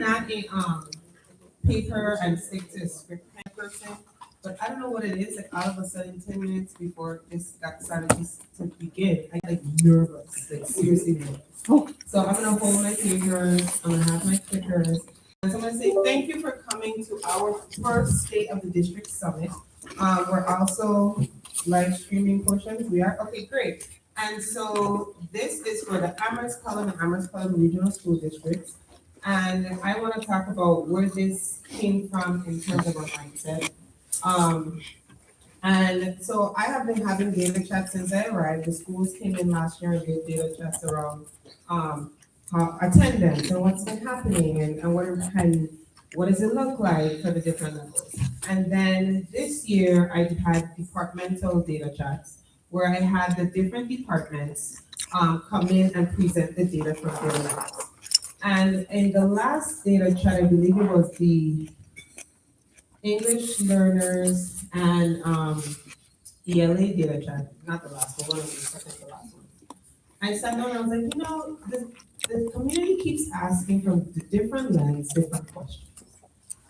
not a paper and stick to script kind of person, but I don't know what it is. Like all of a sudden, 10 minutes before this got started to begin, I get like nervous, like seriously nervous. So I'm gonna hold my papers. I'm gonna have my clickers. And so I'm gonna say thank you for coming to our first State of the District Summit. We're also live streaming portions. We are okay, great. And so this is for the Amherst Pelham and Amherst Pelham Regional School Districts. And I want to talk about where this came from in terms of our mindset. And so I have been having data chats since I arrived. The schools came in last year and did data chats around attendance and what's been happening and what does it look like for the different levels. And then this year I had departmental data chats where I had the different departments come in and present the data from their labs. And in the last data chat, I believe it was the English learners and ELA data chat, not the last one, one of the second to last one. I sat down and I was like, the community keeps asking from the different lens, different questions.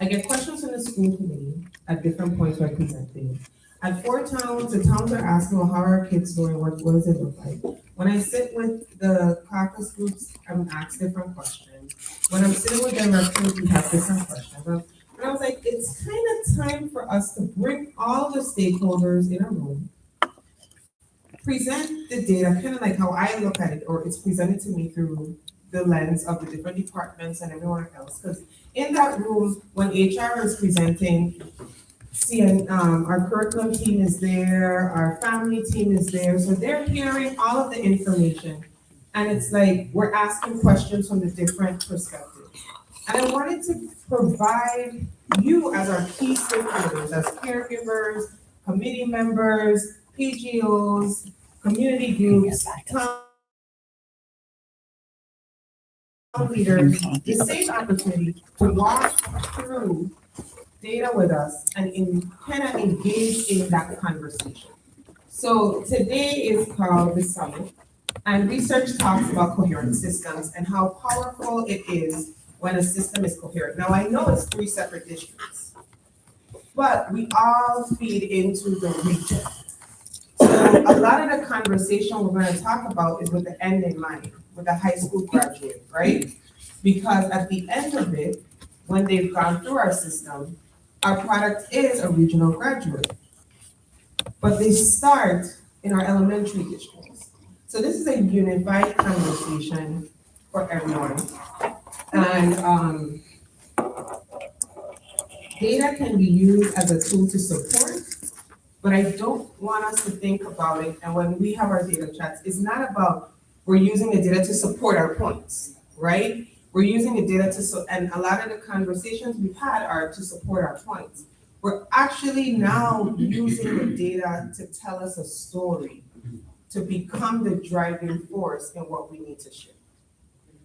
I get questions from the school committee at different points where I presenting. At 4 towns, the towns are asking, well, how are our kids doing? What does it look like? When I sit with the caucus groups, I'm asked different questions. When I'm sitting with directors, we have different questions. And I was like, it's kind of time for us to bring all the stakeholders in a room, present the data, kind of like how I look at it, or it's presented to me through the lens of the different departments and everyone else. Because in that room, when HR is presenting, our curriculum team is there, our family team is there, so they're hearing all of the information. And it's like, we're asking questions from the different perspectives. And I wanted to provide you as our key stakeholders, as caregivers, committee members, PGOs, community groups, town leaders, the same opportunity to walk through data with us and kind of engage in that conversation. So today is called the summit, and research talks about coherent systems and how powerful it is when a system is coherent. Now I know it's 3 separate districts, but we all feed into the region. So a lot of the conversation we're going to talk about is with the end in mind, with the high school graduate, right? Because at the end of it, when they've gone through our system, our product is a regional graduate, but they start in our elementary districts. So this is a unified conversation for everyone. And data can be used as a tool to support, but I don't want us to think about it. And when we have our data chats, it's not about we're using the data to support our points, right? We're using the data and a lot of the conversations we've had are to support our points. We're actually now using the data to tell us a story, to become the driving force in what we need to share.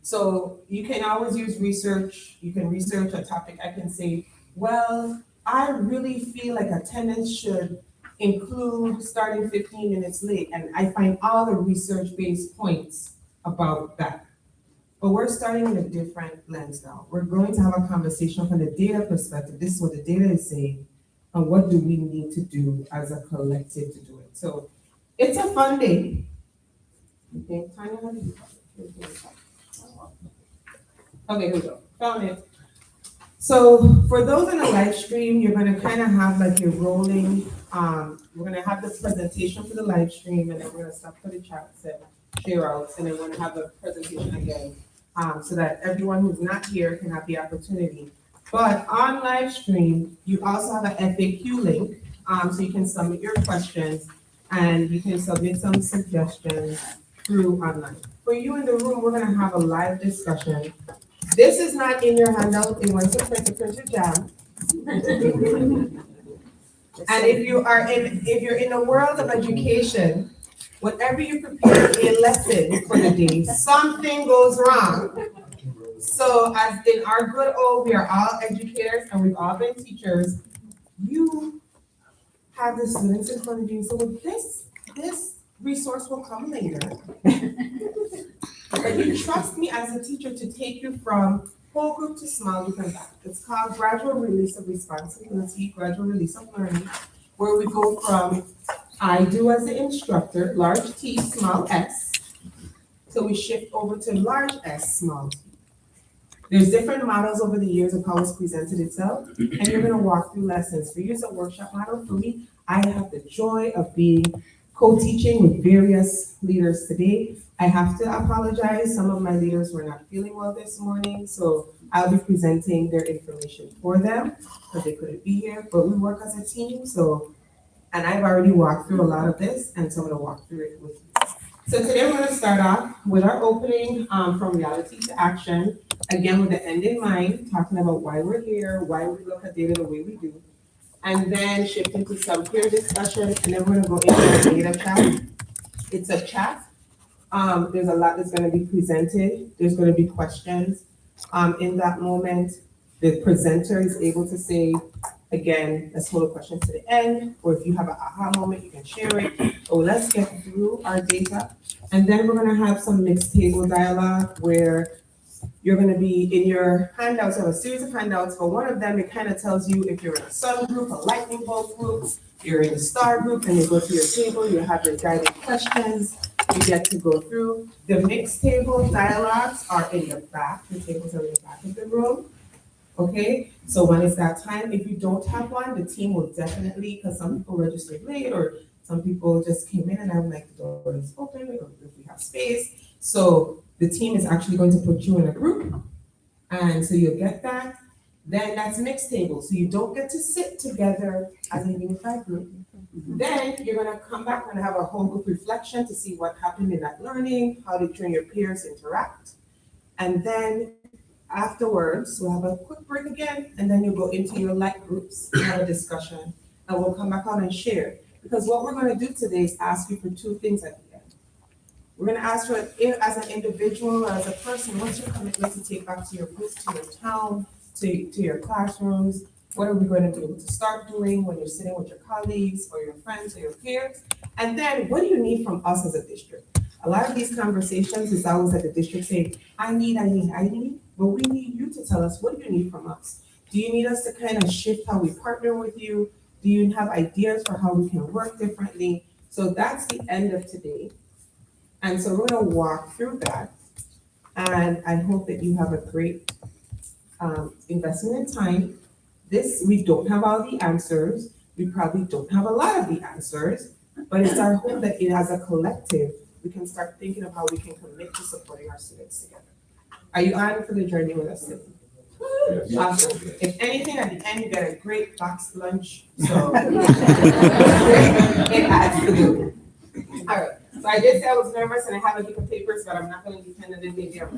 So you can always use research. You can research a topic. I can say, well, I really feel like attendance should include starting 15 minutes late. And I find all the research-based points about that. But we're starting in a different lens now. We're going to have a conversation from the data perspective. This is what the data is saying, and what do we need to do as a collective to do it. So it's a fun day. Okay, Tanya, how do you okay, here we go. Found it. So for those in the live stream, you're going to kind of have like your rolling. We're going to have the presentation for the live stream, and then we're going to stop for the chats and share outs, and then we're going to have the presentation again. So that everyone who's not here can have the opportunity. But on live stream, you also have an FAQ link, so you can submit your questions and you can submit some suggestions through online. For you in the room, we're gonna have a live discussion. This is not in your handout, it went to Printer Jam. And if you're in the world of education, whenever you prepare a lesson for the day, something goes wrong. So as in our good old, we are all educators and we've all been teachers, you have the students in front of you. So this resource will come later. But you trust me as a teacher to take you from whole group to small group and back. It's called gradual release of responsibility, gradual release of learning, where we go from I do as the instructor, large T, small s, so we shift over to large S, small t. There's different models over the years of how it's presented itself, and you're gonna walk through lessons. For you, it's a workshop model. For me, I have the joy of being co-teaching with various leaders today. I have to apologize, some of my leaders were not feeling well this morning, so I'll be presenting their information for them, because they couldn't be here, but we work as a team, so, and I've already walked through a lot of this, and so I'm gonna walk through it with you. So today we're gonna start off with our opening from reality to action, again with the end in mind, talking about why we're here, why we look at data the way we do, and then shift into some peer discussion, and then we're gonna go into a data chat. It's a chat. There's a lot that's gonna be presented. There's gonna be questions. In that moment, the presenter is able to say, again, let's hold a question to the end, or if you have an aha moment, you can share it. So let's get through our data. And then we're gonna have some mixed table dialogue where you're gonna be in your handouts, you have a series of handouts. For one of them, it kind of tells you if you're in a sun group, a lightning bolt group, you're in a star group, and you go to your table, you have your guided questions, you get to go through. The mixed table dialogues are in the back, the tables are in the back of the room. Okay, so when it's that time, if you don't have one, the team will definitely, because some people registered late or some people just came in and I'm like, the door is open, or if we have space. So the team is actually going to put you in a group, and so you'll get that. Then that's mixed table, so you don't get to sit together as a unified group. Then you're gonna come back and have a whole group reflection to see what happened in that learning, how did you and your peers interact. And then afterwards, we'll have a quick break again, and then you'll go into your light groups and have a discussion, and we'll come back on and share. Because what we're gonna do today is ask you for two things at the end. We're gonna ask for, as an individual or as a person, what's your commitment to take back to your group, to your town, to your classrooms? What are we going to be able to start doing when you're sitting with your colleagues or your friends or your peers? And then what do you need from us as a district? A lot of these conversations is always at the district saying, I need, but we need you to tell us, what do you need from us? Do you need us to kind of shift how we partner with you? Do you have ideas for how we can work differently? So that's the end of today. And so we're gonna walk through that. And I hope that you have a great investment in time. This, we don't have all the answers. We probably don't have a lot of the answers, but it's our hope that as a collective, we can start thinking of how we can commit to supporting our students together. Are you on for the journey with us today? Yes. Awesome. If anything, at the end, you get a great boxed lunch, so it adds to the. All right, so I did say I was nervous and I have a heap of papers, but I'm not gonna depend on it maybe. All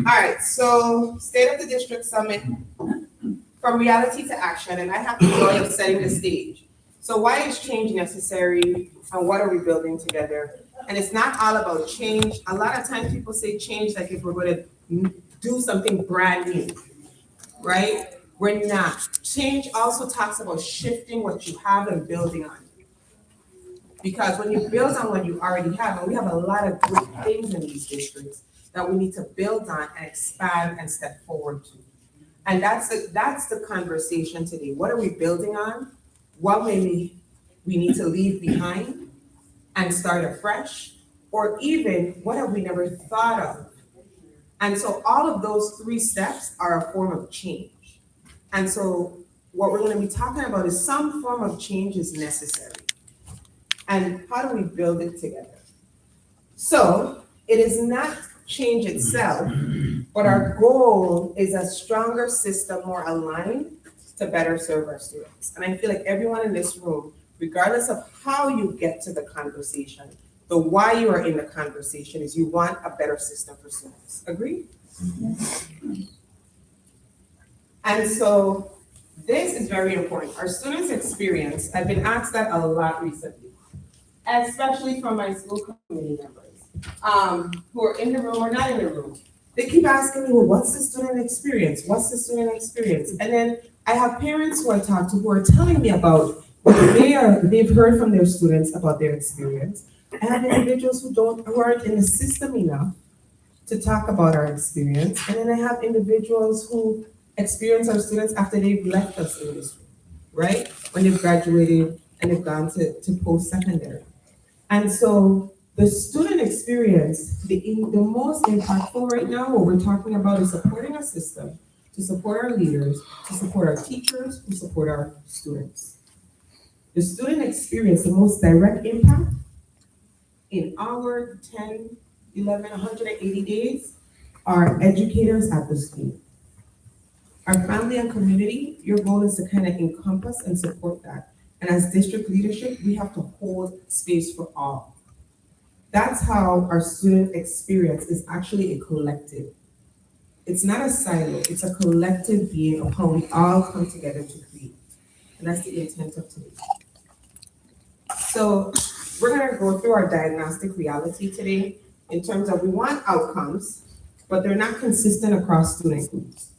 right, so State of the District Summit, from reality to action, and I have the joy of setting the stage. So why is change necessary, and what are we building together? And it's not all about change. A lot of times people say change like if we're gonna do something brand new, right? We're not. Change also talks about shifting what you have and building on it. Because when you build on what you already have, and we have a lot of great things in these districts that we need to build on and expand and step forward to. And that's the conversation today. What are we building on? What maybe we need to leave behind and start afresh? Or even, what have we never thought of? And so all of those three steps are a form of change. And so what we're going to be talking about is some form of change is necessary. And how do we build it together? So it is not change itself, but our goal is a stronger system, more aligned to better serve our students. And I feel like everyone in this room, regardless of how you get to the conversation, the why you are in the conversation is you want a better system for students. Agree? Mm-hmm. And so this is very important. Our students' experience, I've been asked that a lot recently, especially from my school committee members who are in the room or not in the room. They keep asking me, well, what's the student experience? What's the student experience? And then I have parents who I talk to who are telling me about what they've heard from their students about their experience. I have individuals who aren't in the system enough to talk about our experience. And then I have individuals who experience our students after they've left us in this room, right? When they've graduated and they've gone to post-secondary. And so the student experience, the most impactful right now, what we're talking about is supporting our system, to support our leaders, to support our teachers, to support our students. The student experience, the most direct impact in our 10, 11, 180 days are educators at the school. Our family and community, your goal is to kind of encompass and support that. And as district leadership, we have to hold space for all. That's how our student experience is actually a collective. It's not a silo, it's a collective being of how we all come together to create. And that's the intent of today. So we're gonna go through our diagnostic reality today in terms of we want outcomes, but they're not consistent across student groups.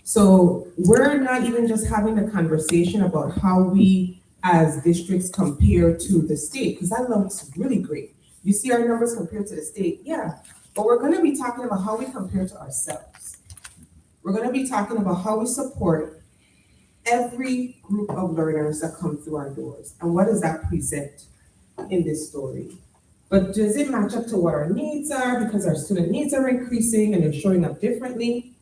So we're not even just having a conversation about how we as districts compare to the state, because that looks really great. You see our numbers compared to the state, yeah, but we're gonna be talking about how we compare to ourselves. We're gonna be talking about how we support every group of learners that come through our doors, and what does that present in this story? But does it match up to what our needs are, because our student needs are increasing and they're showing up differently?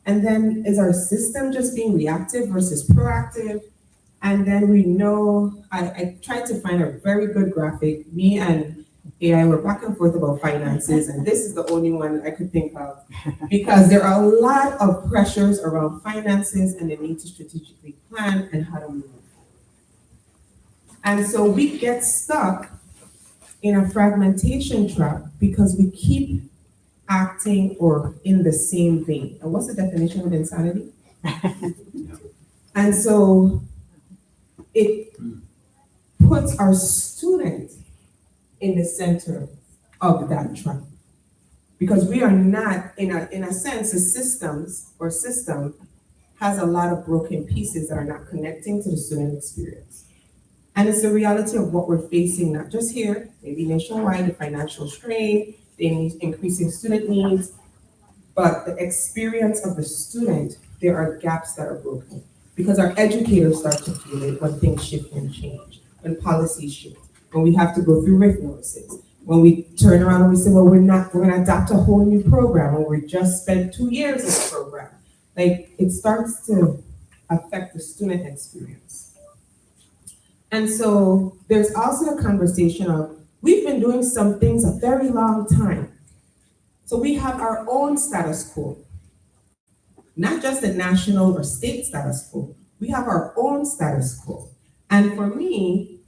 And then is our system just being reactive versus proactive? And then we know, I tried to find a very good graphic. Me and AI were back and forth about finances, and this is the only one I could think of. Because there are a lot of pressures around finances and the need to strategically plan and how to move. And so we get stuck in a fragmentation trap because we keep acting or in the same vein. And what's the definition of insanity? And so it puts our student in the center of that trap. Because we are not, in a sense, the systems or system has a lot of broken pieces that are not connecting to the student experience. And it's the reality of what we're facing, not just here, maybe nationwide, the financial strain, the increasing student needs, but the experience of the student, there are gaps that are broken. Because our educators start to feel it when things shift and change, when policies shift, when we have to go through RIF notices, when we turn around and we say, well, we're gonna adopt a whole new program, or we just spent 2 years in the program. Like, it starts to affect the student experience. And so there's also a conversation of, we've been doing some things a very long time. So we have our own status quo, not just the national or state status quo. We have our own status quo. And for me,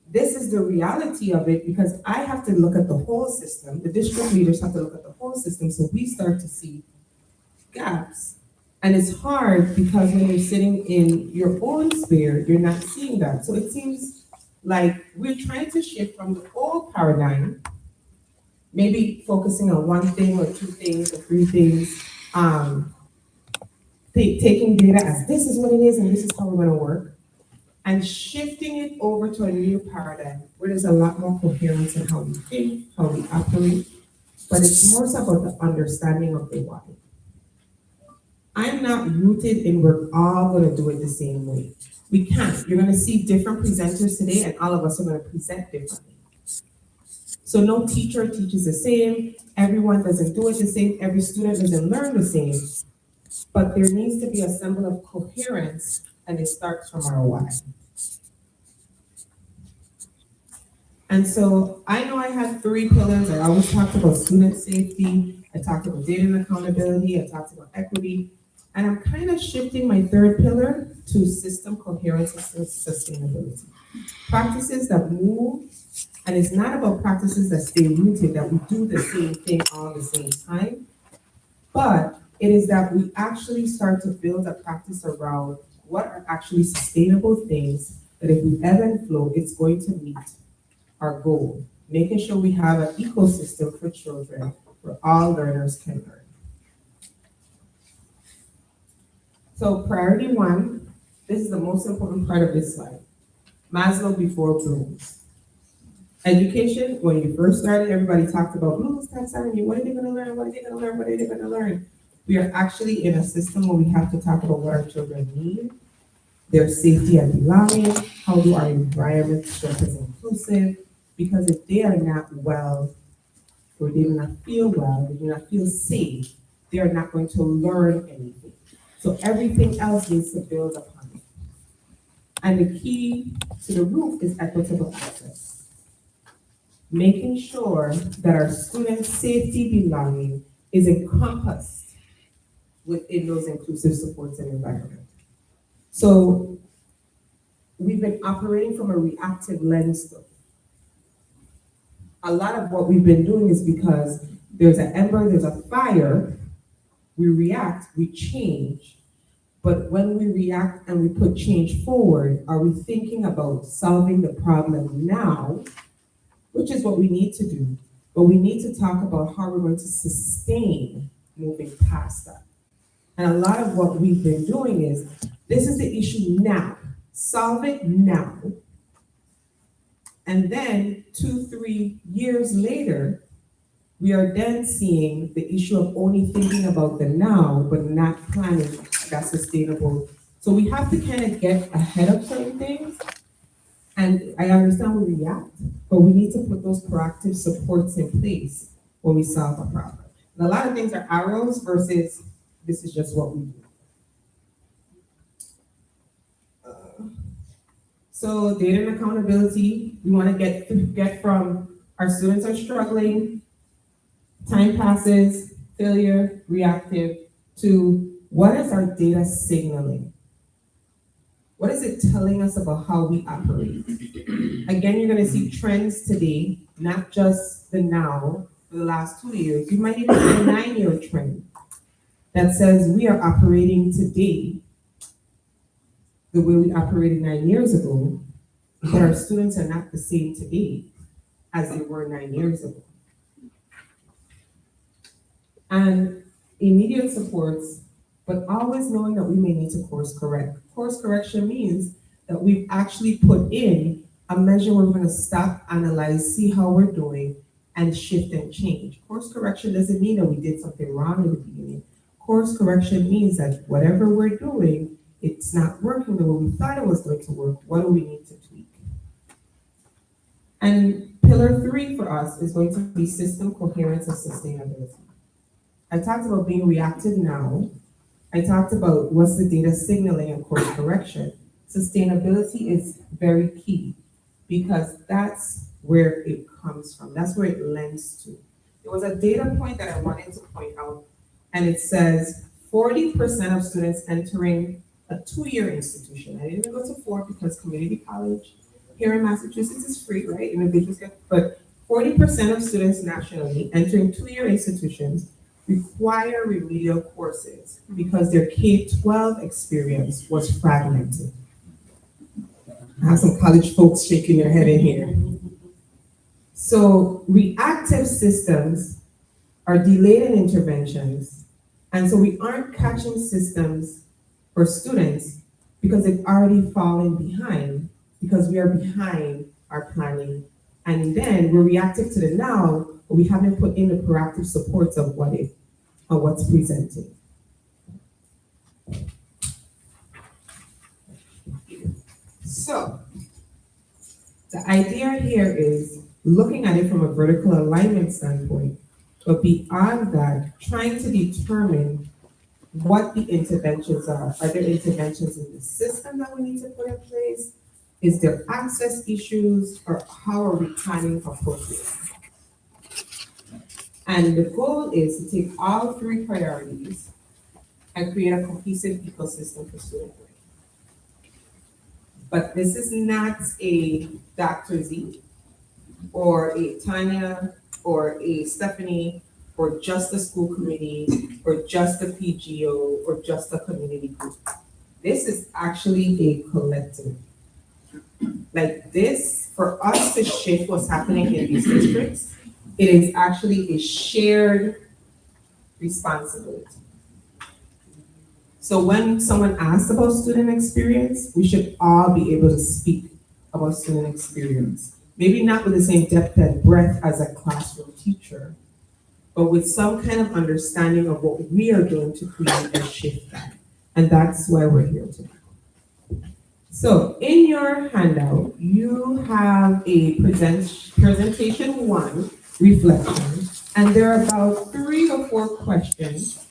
this is the reality of it, because I have to look at the whole system. The district leaders have to look at the whole system, so we start to see gaps. And it's hard because when you're sitting in your own sphere, you're not seeing that. So it seems like we're trying to shift from the old paradigm, maybe focusing on one thing or two things or three things, taking data as this is what it is and this is how we're gonna work, and shifting it over to a new paradigm where there's a lot more coherence in how we think, how we operate, but it's more so about the understanding of the why. I'm not rooted in we're all gonna do it the same way. We can't. You're gonna see different presenters today, and all of us are gonna present differently. So no teacher teaches the same, everyone doesn't do it the same, every student doesn't learn the same, but there needs to be a symbol of coherence, and it starts from our why. And so I know I had 3 pillars. I always talked about student safety, I talked about data and accountability, I talked about equity, and I'm kind of shifting my 3rd pillar to system coherence and sustainability. Practices that move, and it's not about practices that stay rooted, that we do the same thing all the same time, but it is that we actually start to build a practice around what are actually sustainable things that if we ebb and flow, it's going to meet our goal, making sure we have an ecosystem for children where all learners can learn. So priority 1, this is the most important part of this slide. Maslow before Bloom's. Education, when you first started, everybody talked about Bloom's taxonomy. What are they gonna learn? What are they gonna learn? What are they gonna learn? We are actually in a system where we have to talk about what our children need, their safety and belonging, how do our environment structures inclusive, because if they are not well, or they do not feel well, they do not feel safe, they are not going to learn anything. So everything else needs to build upon it. And the key to the roof is equitable access. Making sure that our students' safety belonging is encompassed within those inclusive supports and environment. So we've been operating from a reactive lens though. A lot of what we've been doing is because there's an ember, there's a fire, we react, we change. But when we react and we put change forward, are we thinking about solving the problem now, which is what we need to do, but we need to talk about how we're going to sustain moving past that. And a lot of what we've been doing is, this is the issue now, solve it now. And then 2-3 years later, we are then seeing the issue of only thinking about the now, but not planning that sustainable. So we have to kind of get ahead of certain things. And I understand we react, but we need to put those proactive supports in place when we solve a problem. And a lot of things are arrows versus this is just what we do. So data and accountability, we want to get from our students are struggling, time passes, failure, reactive, to what is our data signaling? What is it telling us about how we operate? Again, you're going to see trends today, not just the now, for the last 2 years. You might even see a 9-year trend that says we are operating today the way we operated 9 years ago, but our students are not the same today as they were 9 years ago. And immediate supports, but always knowing that we may need to course correct. Course correction means that we've actually put in a measure where we're going to stop, analyze, see how we're doing, and shift and change. Course correction doesn't mean that we did something wrong in the beginning. Course correction means that whatever we're doing, it's not working the way we thought it was going to work. What do we need to tweak? And pillar 3 for us is going to be system coherence and sustainability. I talked about being reactive now. I talked about what's the data signaling and course correction. Sustainability is very key because that's where it comes from. That's where it lends to. There was a data point that I wanted to point out, and it says 40% of students entering a 2-year institution. I didn't even go to 4 because community college here in Massachusetts is free, right? Individuals get, but 40% of students nationally entering 2-year institutions require remedial courses because their K-12 experience was fragmented. I have some college folks shaking their head in here. So reactive systems are delayed in interventions, and so we aren't catching systems for students because they've already fallen behind, because we are behind our planning. And then we're reactive to the now, but we haven't put in the proactive supports of what's presented. So the idea here is looking at it from a vertical alignment standpoint, but beyond that, trying to determine what the interventions are. Are there interventions in the system that we need to put in place? Is there access issues, or how are we planning appropriately? And the goal is to take all 3 priorities and create a cohesive ecosystem for student learning. But this is not a Dr. Z or a Tanya or a Stephanie or just a school committee or just a PGO or just a community group. This is actually a collective. Like this, for us to shift what's happening in these districts, it is actually a shared responsibility. So when someone asks about student experience, we should all be able to speak about student experience. maybe not with the same depth and breadth as a classroom teacher, but with some kind of understanding of what we are doing to create and shift that. And that's why we're here today. So in your handout, you have a presentation one, reflection, and there are about 3 or 4 questions.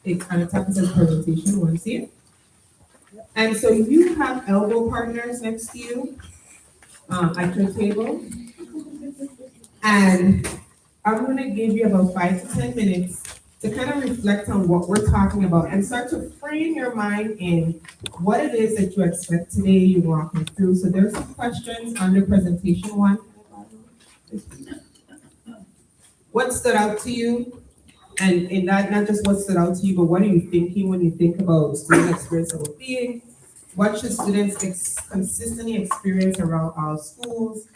It kind of top says presentation one, see it? And so you have elbow partners next to you at your table. And I'm gonna give you about 5 to 10 minutes to kind of reflect on what we're talking about and start to frame your mind in what it is that you expect today, you're walking through. So there's some questions under presentation one. What stood out to you? And in that, not just what stood out to you, but what are you thinking when you think about student experience and well-being? What should students consistently experience around our schools?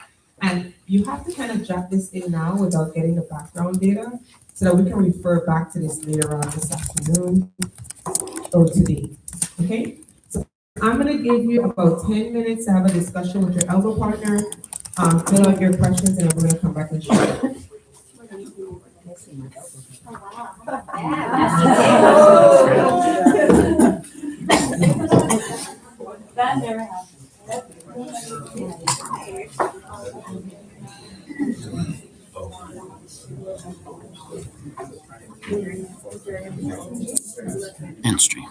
And you have to kind of jot this in now without getting the background data so that we can refer back to this later on this afternoon or today, okay? So I'm gonna give you about 10 minutes to have a discussion with your elbow partner, fill out your questions, and I'm gonna come back and share. That never happened. And stream.